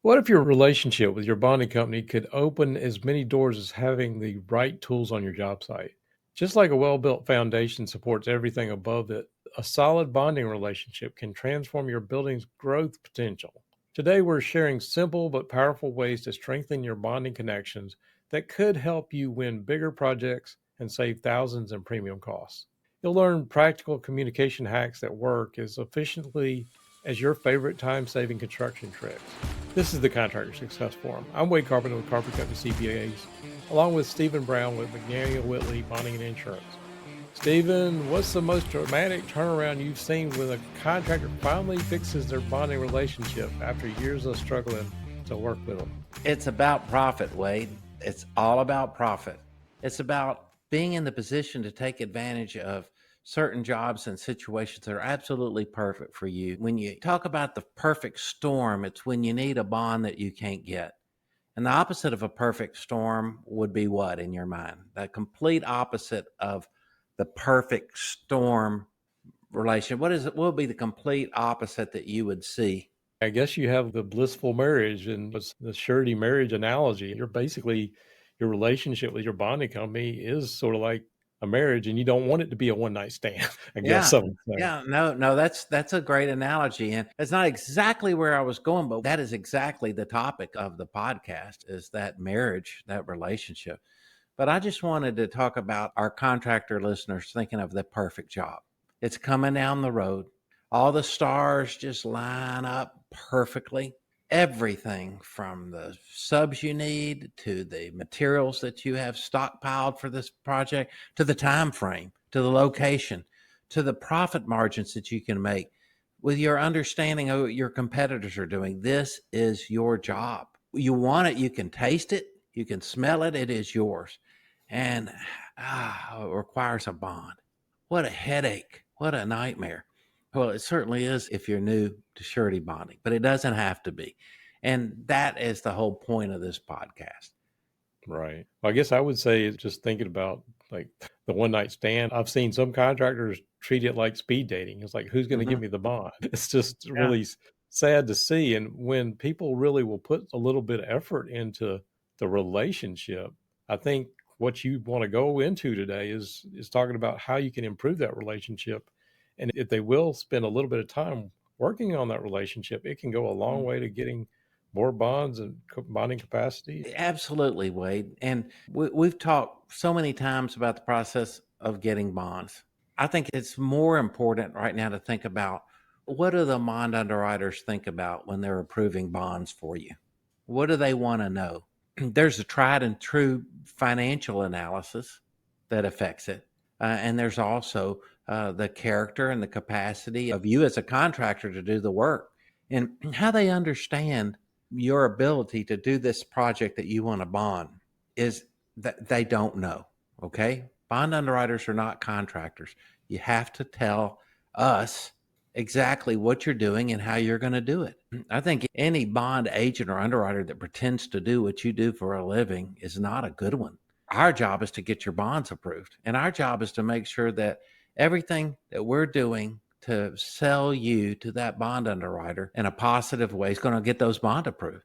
What if your relationship with your bonding company could open as many doors as having the right tools on your job site? Just like a well built foundation supports everything above it, a solid bonding relationship can transform your building's growth potential. Today, we're sharing simple but powerful ways to strengthen your bonding connections that could help you win bigger projects and save thousands in premium costs. You'll learn practical communication hacks that work as efficiently as your favorite time saving construction tricks. This is the Contractor Success Forum. I'm Wade Carpenter with Carpenter Company CPAs, along with Stephen Brown with McNary Whitley Bonding and Insurance. Stephen, what's the most dramatic turnaround you've seen when a contractor finally fixes their bonding relationship after years of struggling to work with them? It's about profit, Wade. It's all about profit. It's about being in the position to take advantage of certain jobs and situations that are absolutely perfect for you. When you talk about the perfect storm, it's when you need a bond that you can't get. And the opposite of a perfect storm would be what in your mind? The complete opposite of the perfect storm relation. What would be the complete opposite that you would see? I guess you have the blissful marriage and what's the surety marriage analogy. You're basically, your relationship with your bonding company is sort of like a marriage, and you don't want it to be a one night stand, I guess Yeah. some would say. Yeah, no, that's a great analogy. And it's not exactly where I was going, but that is exactly the topic of the podcast is that marriage, that relationship. But I just wanted to talk about our contractor listeners thinking of the perfect job. It's coming down the road. All the stars just line up perfectly. Everything from the subs you need to the materials that you have stockpiled for this project to the time frame, to the location, to the profit margins that you can make with your understanding of what your competitors are doing. This is your job. You want it, you can taste it, you can smell it, it is yours. And it requires a bond. What a headache. What a nightmare. Well, it certainly is if you're new to surety bonding, but it doesn't have to be. And that is the whole point of this podcast. Right. Well, I guess I would say it's just thinking about like the one night stand. I've seen some contractors treat it like speed dating. It's like, who's going to give Mhm. me the bond? It's just Yeah. really sad to see. And when people really will put a little bit of effort into the relationship, I think what you want to go into today is talking about how you can improve that relationship. And if they will spend a little bit of time working on that relationship, it can go a long way to getting more bonds and bonding capacity. Absolutely, Wade. And we've talked so many times about the process of getting bonds. I think it's more important right now to think about what do the bond underwriters think about when they're approving bonds for you? What do they want to know? There's a tried and true financial analysis that affects it. And there's also the character and the capacity of you as a contractor to do the work and how they understand your ability to do this project that you want to bond is that they don't know. Okay. Bond underwriters are not contractors. You have to tell us exactly what you're doing and how you're going to do it. I think any bond agent or underwriter that pretends to do what you do for a living is not a good one. Our job is to get your bonds approved, and our job is to make sure that everything that we're doing to sell you to that bond underwriter in a positive way is going to get those bond approved.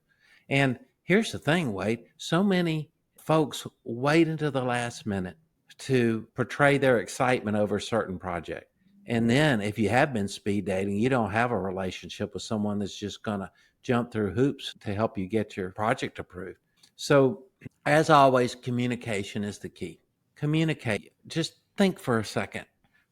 And here's the thing, Wade, so many folks wait until the last minute to portray their excitement over a certain project. And then if you have been speed dating, you don't have a relationship with someone that's just going to jump through hoops to help you get your project approved. So as always, communication is the key. Communicate. Just think for a second.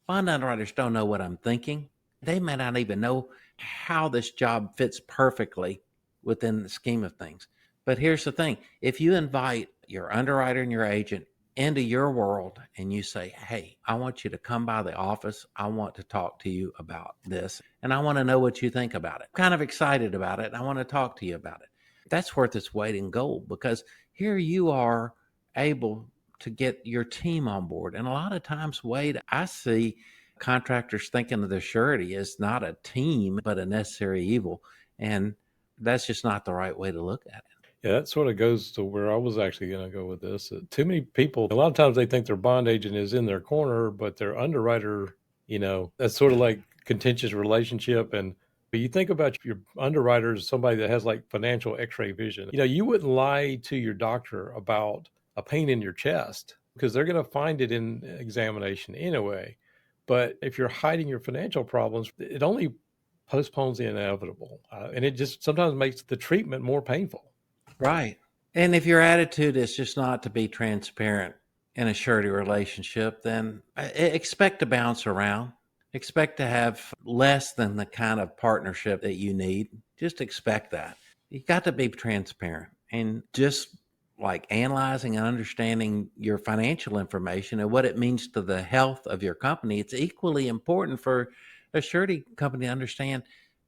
Bond underwriters don't know what I'm thinking. They may not even know how this job fits perfectly within the scheme of things. But here's the thing. If you invite your underwriter and your agent into your world and you say, hey, I want you to come by the office. I want to talk to you about this. And I want to know what you think about it. I'm kind of excited about it. And I want to talk to you about it. That's worth its weight in gold because here you are able to get your team on board. And a lot of times, Wade, I see contractors thinking of their surety as not a team, but a necessary evil. And that's just not the right way to look at it. Yeah, that sort of goes to where I was actually going to go with this. Too many people, a lot of times they think their bond agent is in their corner, but their underwriter, that's sort of like contentious relationship. And But you think about your underwriters, somebody that has like financial x-ray vision. You wouldn't lie to your doctor about a pain in your chest because they're going to find it in examination anyway. But if you're hiding your financial problems, it only postpones the inevitable. And it just sometimes makes the treatment more painful. Right. And if your attitude is just not to be transparent in a surety relationship, then expect to bounce around. Expect to have less than the kind of partnership that you need. Just expect that. You got to be transparent and just like analyzing and understanding your financial information and what it means to the health of your company. It's equally important for a surety company to understand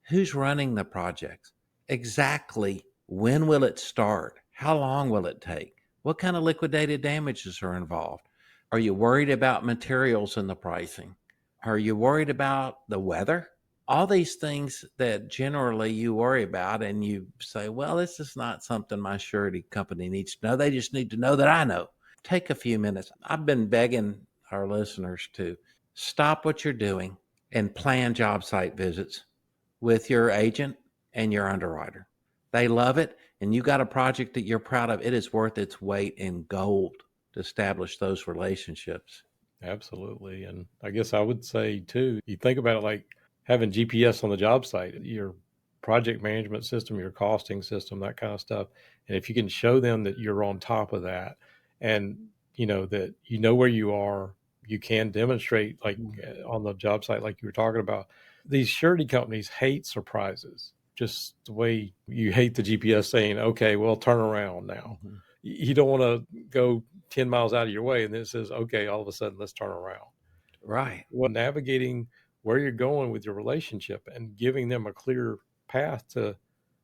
who's running the projects, exactly when will it start, how long will it take, what kind of liquidated damages are involved. Are you worried about materials and the pricing? Are you worried about the weather? All these things that generally you worry about, and you say, well, this is not something my surety company needs to know. They just need to know that I know. Take a few minutes. I've been begging our listeners to stop what you're doing and plan job site visits with your agent and your underwriter. They love it, and you got a project that you're proud of. It is worth its weight in gold to establish those relationships. Absolutely. And I guess I would say too, you think about it like having GPS on the job site, your project management system, your costing system, that kind of stuff. And if you can show them that you're on top of that and that you know where you are, you can demonstrate like on the job site, like you were talking about. These surety companies hate surprises, just the way you hate the GPS saying, okay, well, turn around now. Mhm. You don't want to go 10 miles out of your way and then it says, okay, all of a sudden, let's turn around. Right. Well, navigating where you're going with your relationship and giving them a clear path to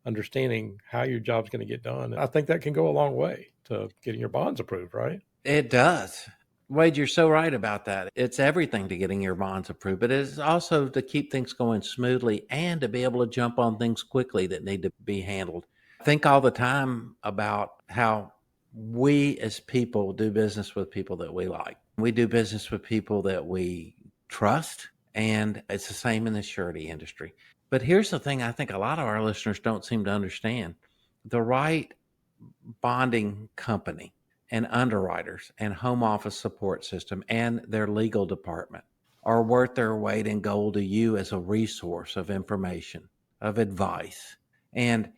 understanding how your job's going to get done. I think that can go a long way to getting your bonds approved, right? It does. Wade, you're so right about that. It's everything to getting your bonds approved, but it's also to keep things going smoothly and to be able to jump on things quickly that need to be handled. Think all the time about how we as people do business with people that we like. We do business with people that we trust, and it's the same in the surety industry. But here's the thing I think a lot of our listeners don't seem to understand. The right bonding company and underwriters and home office support system and their legal department are worth their weight in gold to you as a resource of information, of advice. And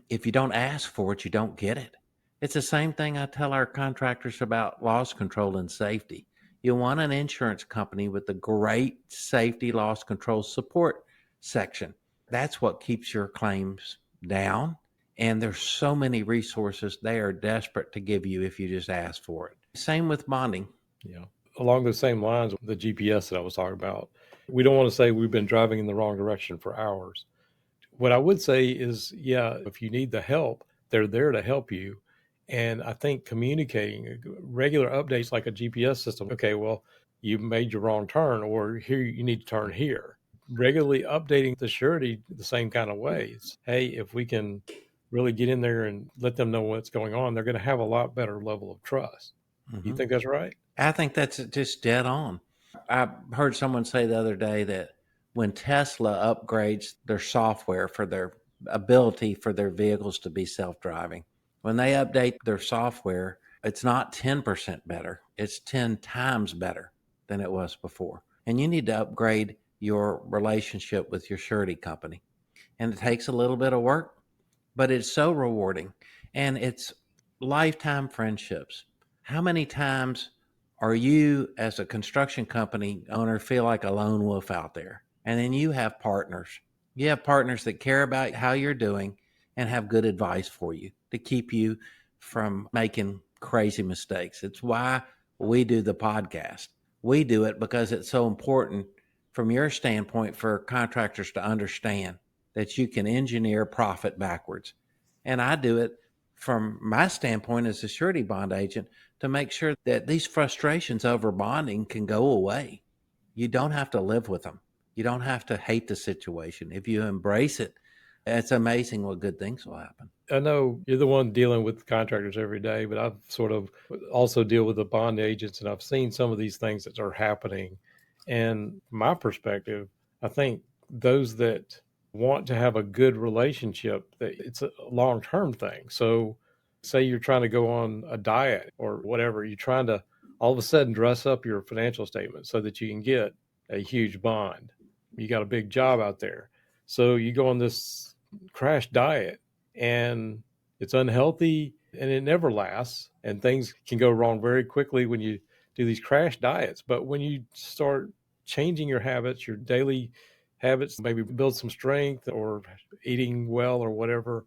if you don't ask for it, you don't get it. It's the same thing I tell our contractors about loss control and safety. You want an insurance company with a great safety loss control support section. That's what keeps your claims down. And there's so many resources they are desperate to give you if you just ask for it. Same with bonding. Yeah. Along the same lines, the GPS that I was talking about, we don't want to say we've been driving in the wrong direction for hours. What I would say is, yeah, if you need the help, they're there to help you. And I think communicating regular updates like a GPS system, okay, well, you made your wrong turn, or here you need to turn here. Regularly updating the surety the same kind of way. It's, hey, if we can really get in there and let them know what's going on, they're going to have a lot better level of trust. You Mm-hmm. think that's right? I think that's just dead on. I heard someone say the other day that when Tesla upgrades their software for their ability for their vehicles to be self driving, when they update their software, it's not 10% better, it's 10 times better than it was before. And you need to upgrade your relationship with your surety company. And it takes a little bit of work, but it's so rewarding. And it's lifetime friendships. How many times are you, as a construction company owner, feel like a lone wolf out there? And then you have partners. You have partners that care about how you're doing and have good advice for you to keep you from making crazy mistakes. It's why we do the podcast. We do it because it's so important from your standpoint for contractors to understand that you can engineer profit backwards. And I do it from my standpoint as a surety bond agent to make sure that these frustrations over bonding can go away. You don't have to live with them. You don't have to hate the situation. If you embrace it, it's amazing what good things will happen. I know you're the one dealing with contractors every day, but I've sort of also deal with the bond agents, and I've seen some of these things that are happening. And from my perspective, I think those that want to have a good relationship, that it's a long-term thing. So say you're trying to go on a diet or whatever, you're trying to all of a sudden dress up your financial statement so that you can get a huge bond. You got a big job out there. So you go on this crash diet and it's unhealthy and it never lasts, and things can go wrong very quickly when you do these crash diets. But when you start changing your habits, your daily habits, maybe build some strength or eating well or whatever,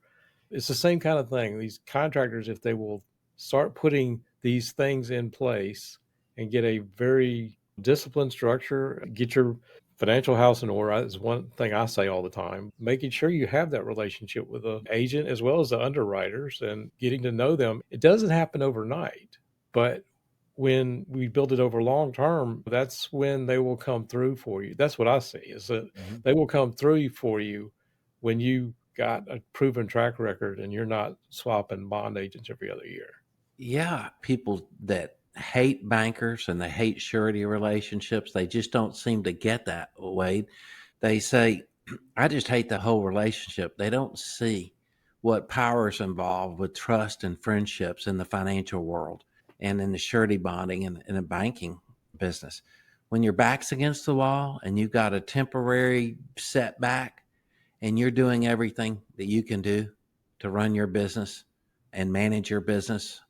it's the same kind of thing. These contractors, if they will start putting these things in place and get a very disciplined structure, get your financial house in order is one thing I say all the time. Making sure you have that relationship with the agent as well as the underwriters and getting to know them. It doesn't happen overnight, but when we build it over long term, that's when they will come through for you. That's what I see, is that Mhm. they will come through for you when you got a proven track record and you're not swapping bond agents every other year. Yeah, people that hate bankers and they hate surety relationships, they just don't seem to get that, Wade. They say, I just hate the whole relationship. They don't see what power is involved with trust and friendships in the financial world and in the surety bonding and in the banking business. When your back's against the wall and you've got a temporary setback and you're doing everything that you can do to run your business and manage your business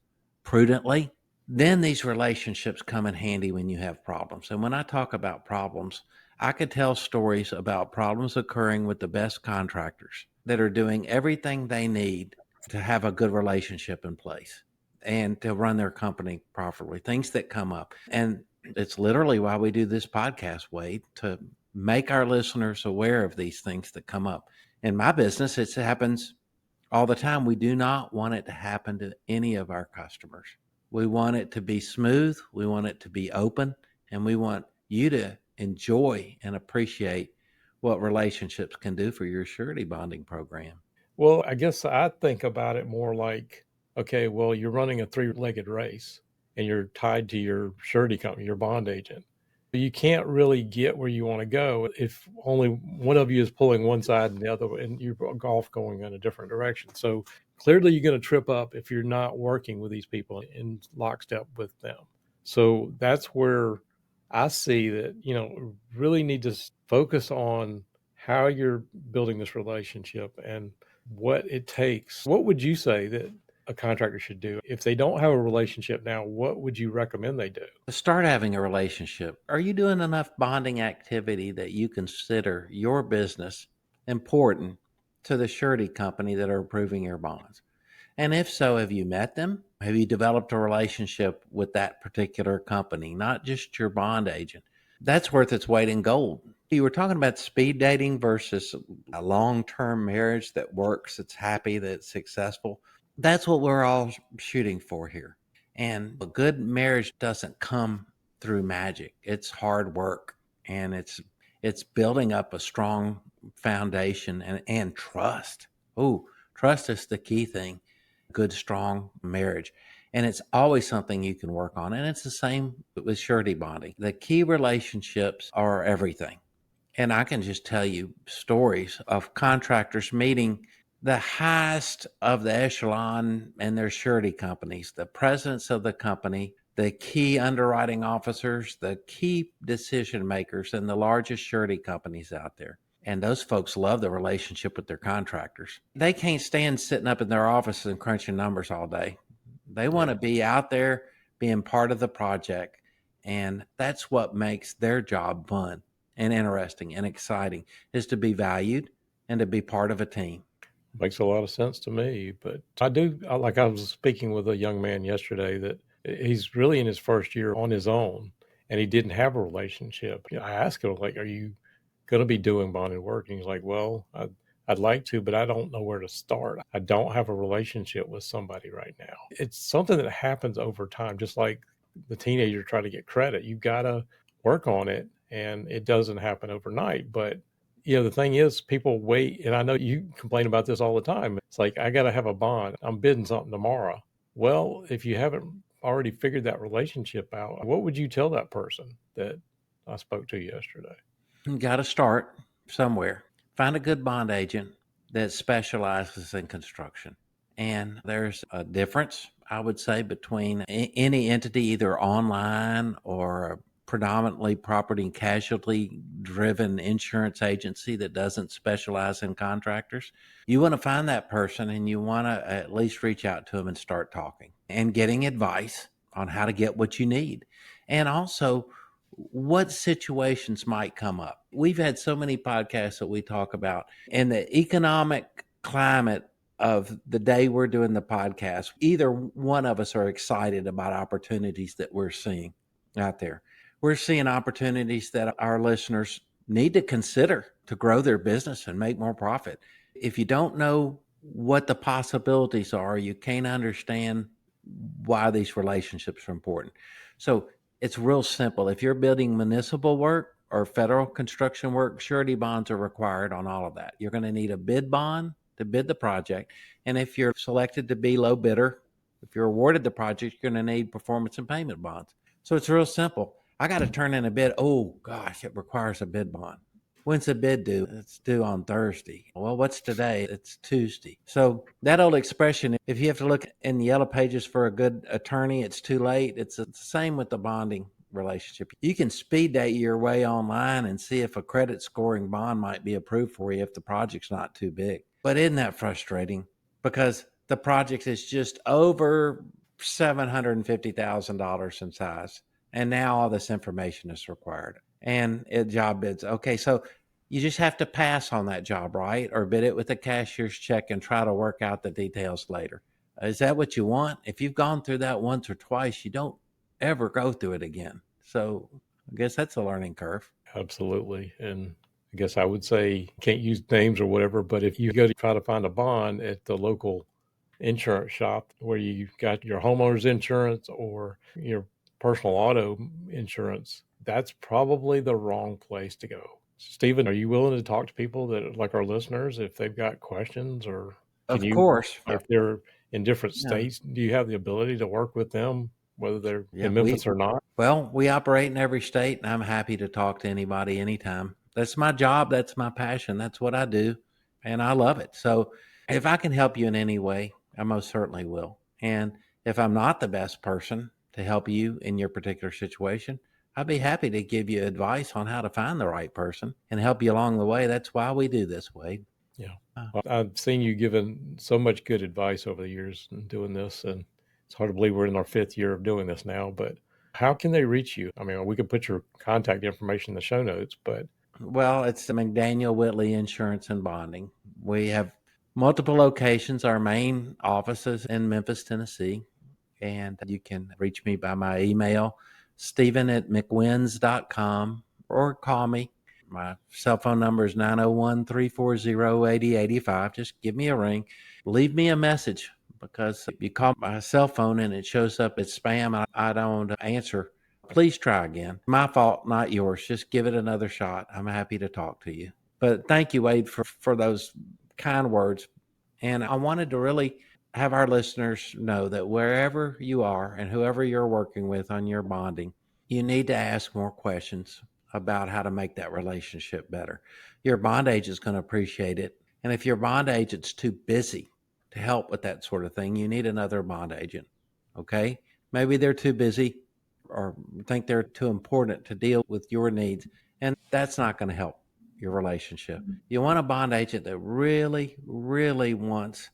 prudently, then these relationships come in handy when you have problems. And when I talk about problems, I could tell stories about problems occurring with the best contractors that are doing everything they need to have a good relationship in place and to run their company properly, things that come up. And it's literally why we do this podcast, Wade, to make our listeners aware of these things that come up. In my business, it happens all the time. We do not want it to happen to any of our customers. We want it to be smooth, we want it to be open, and we want you to enjoy and appreciate what relationships can do for your surety bonding program. Well, I guess I think about it more like, okay, well, you're running a three-legged race and you're tied to your surety company, your bond agent. You can't really get where you want to go if only one of you is pulling one side and the other, and you're golf going in a different direction. So clearly, you're going to trip up if you're not working with these people in lockstep with them. So that's where I see that, really need to focus on how you're building this relationship and what it takes. What would you say that a contractor should do if they don't have a relationship now? What would you recommend they do? To start having a relationship, are you doing enough bonding activity that you consider your business important to the surety company that are approving your bonds? And if so, have you met them? Have you developed a relationship with that particular company, not just your bond agent? That's worth its weight in gold. You were talking about speed dating versus a long term marriage that works, that's happy, that's successful. That's what we're all shooting for here. And a good marriage doesn't come through magic. It's hard work, and it's building up a strong foundation and trust. Oh, trust is the key thing. Good, strong marriage. And it's always something you can work on. And it's the same with surety bonding. The key relationships are everything. And I can just tell you stories of contractors meeting the highest of the echelon and their surety companies, the presidents of the company, the key underwriting officers, the key decision makers in the largest surety companies out there. And those folks love the relationship with their contractors. They can't stand sitting up in their offices and crunching numbers all day. They want Yeah. to be out there being part of the project. And that's what makes their job fun and interesting and exciting, is to be valued and to be part of a team. Makes a lot of sense to me. But like I was speaking with a young man yesterday that he's really in his first year on his own and he didn't have a relationship. I asked him, like, are you going to be doing bonded work? And he's like, well, I'd like to, but I don't know where to start. I don't have a relationship with somebody right now. It's something that happens over time, just like the teenager trying to get credit. You've got to work on it, and it doesn't happen overnight. But the thing is, people wait, and I know you complain about this all the time. It's like, I got to have a bond. I'm bidding something tomorrow. Well, if you haven't already figured that relationship out, what would you tell that person that I spoke to yesterday? You got to start somewhere. Find a good bond agent that specializes in construction. And there's a difference, I would say, between any entity, either online or a predominantly property and casualty driven insurance agency that doesn't specialize in contractors. You want to find that person and you want to at least reach out to them and start talking and getting advice on how to get what you need. And also, what situations might come up. We've had so many podcasts that we talk about, and the economic climate of the day we're doing the podcast, either one of us are excited about opportunities that we're seeing out there. We're seeing opportunities that our listeners need to consider to grow their business and make more profit. If you don't know what the possibilities are, you can't understand why these relationships are important. So it's real simple. If you're building municipal work or federal construction work, surety bonds are required on all of that. You're going to need a bid bond to bid the project. And if you're selected to be low bidder, if you're awarded the project, you're going to need performance and payment bonds. So it's real simple. I got to turn in a bid. Oh, gosh, it requires a bid bond. When's the bid due? It's due on Thursday. Well, what's today? It's Tuesday. So that old expression, if you have to look in the yellow pages for a good attorney, it's too late. It's the same with the bonding relationship. You can speed date your way online and see if a credit scoring bond might be approved for you if the project's not too big. But isn't that frustrating? Because the project is just over $750,000 in size. And now all this information is required. And it job bids. Okay, so you just have to pass on that job, right? Or bid it with a cashier's check and try to work out the details later. Is that what you want? If you've gone through that once or twice, you don't ever go through it again. So I guess that's a learning curve. Absolutely. And I guess I would say can't use names or whatever, but if you go to try to find a bond at the local insurance shop where you got your homeowner's insurance or your personal auto insurance, that's probably the wrong place to go. Stephen, are you willing to talk to people that like our listeners if they've got questions, or can Of you, course. if they're in different Yeah. states, do you have the ability to work with them, whether they're Yeah, in Memphis or not? well, we operate in every state, and I'm happy to talk to anybody anytime. That's my job. That's my passion. That's what I do, and I love it. So if I can help you in any way, I most certainly will. And if I'm not the best person to help you in your particular situation, I'd be happy to give you advice on how to find the right person and help you along the way. That's why we do this, Wade. Yeah. Uh, Well, I've seen you given so much good advice over the years in doing this, and it's hard to believe we're in our fifth year of doing this now. But how can they reach you? I mean, we could put your contact information in the show notes, but Well, it's the McDaniel Whitley Insurance and Bonding. We have multiple locations. Our main office is in Memphis, Tennessee, and you can reach me by my email, stephen@mcwins.com, or call me. My cell phone number is 901-340-8085. Just give me a ring. Leave me a message, because if you call my cell phone and it shows up as spam, I don't answer. Please try again. My fault, not yours. Just give it another shot. I'm happy to talk to you. But thank you, Wade, for those kind words. And I wanted to really have our listeners know that wherever you are and whoever you're working with on your bonding, you need to ask more questions about how to make that relationship better. Your bond agent is going to appreciate it. And if your bond agent's too busy to help with that sort of thing, you need another bond agent. Okay? Maybe they're too busy or think they're too important to deal with your needs. And that's not going to help your relationship. You want a bond agent that really, really wants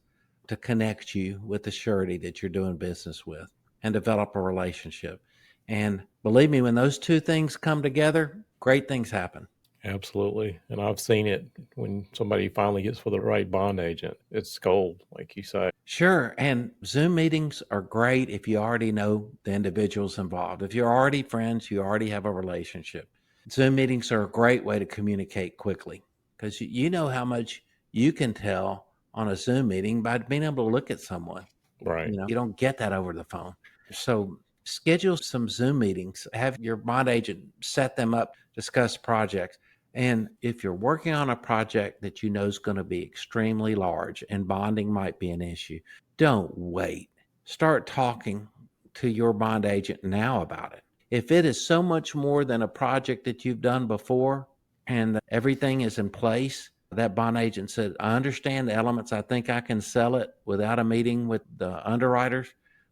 to connect you with the surety that you're doing business with and develop a relationship. And believe me, when those two things come together, great things happen. absolutely. And I've seen it when somebody finally gets with the right bond agent. It's gold, like you say. Sure. And Zoom meetings are great if you already know the individuals involved. If you're already friends, you already have a relationship. Zoom meetings are a great way to communicate quickly, because you know how much you can tell on a Zoom meeting by being able to look at someone. Right. You don't get that over the phone. So schedule some Zoom meetings, have your bond agent set them up, discuss projects. And if you're working on a project that you know is going to be extremely large and bonding might be an issue, don't wait. Start talking to your bond agent now about it. If it is so much more than a project that you've done before and everything is in place, That bond agent said, I understand the elements. I think I can sell it without a meeting with the underwriters.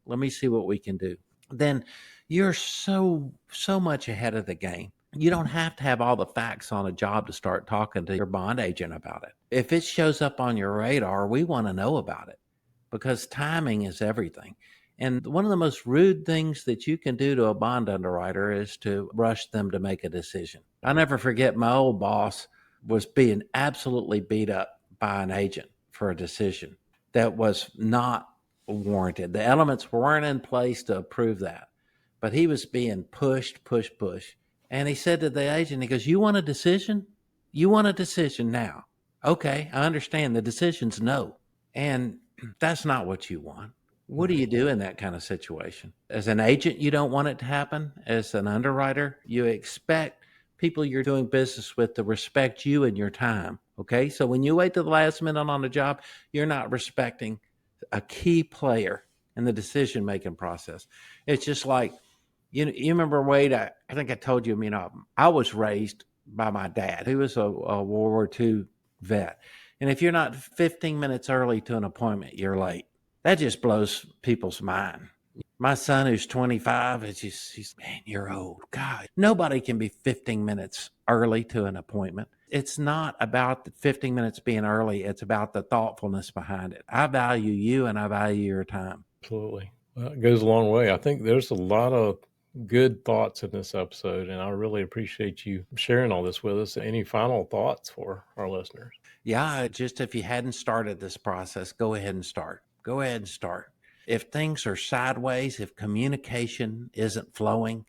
Let me see what we can do. Then you're so much ahead of the game. You don't have to have all the facts on a job to start talking to your bond agent about it. If it shows up on your radar, we want to know about it because timing is everything. And one of the most rude things that you can do to a bond underwriter is to rush them to make a decision. I'll never forget my old boss was being absolutely beat up by an agent for a decision that was not warranted. The elements weren't in place to approve that, but he was being pushed, pushed, pushed. And he said to the agent, he goes, you want a decision? You want a decision now. Okay, I understand. The decision's no. And that's not what you want. What do you do in that kind of situation? As an agent, you don't want it to happen. As an underwriter, you expect people you're doing business with to respect you and your time. Okay. So when you wait to the last minute on a job, you're not respecting a key player in the decision making process. It's just like, you remember, Wade, I think I told you, I was raised by my dad, who was a World War II vet. And if you're not 15 minutes early to an appointment, you're late. That just blows people's mind. My son, who's 25, he's, man, you're old. God, nobody can be 15 minutes early to an appointment. It's not about the 15 minutes being early. It's about the thoughtfulness behind it. I value you and I value your time. Absolutely. Well, it goes a long way. I think there's a lot of good thoughts in this episode, and I really appreciate you sharing all this with us. Any final thoughts for our listeners? Yeah, just if you hadn't started this process, go ahead and start. Go ahead and start. If things are sideways, if communication isn't flowing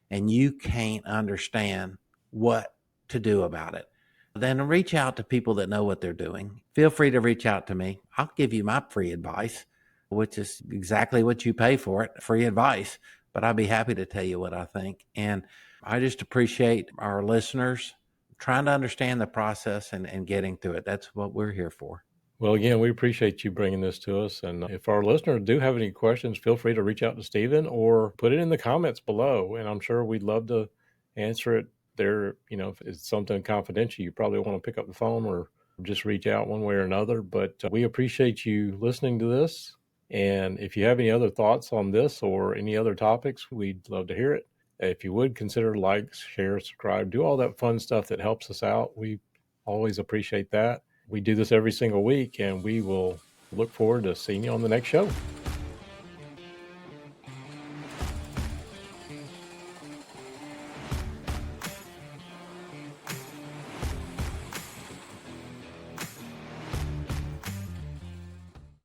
and you can't understand what to do about it, then reach out to people that know what they're doing. Feel free to reach out to me. I'll give you my free advice, which is exactly what you pay for it, free advice. But I'd be happy to tell you what I think. And I just appreciate our listeners trying to understand the process and getting through it. That's what we're here for. Well, again, we appreciate you bringing this to us. And if our listeners do have any questions, feel free to reach out to Stephen or put it in the comments below. And I'm sure we'd love to answer it there. If it's something confidential, you probably want to pick up the phone or just reach out one way or another. But we appreciate you listening to this. And if you have any other thoughts on this or any other topics, we'd love to hear it. If you would consider like, share, subscribe, do all that fun stuff that helps us out. We always appreciate that. We do this every single week, and we will look forward to seeing you on the next show.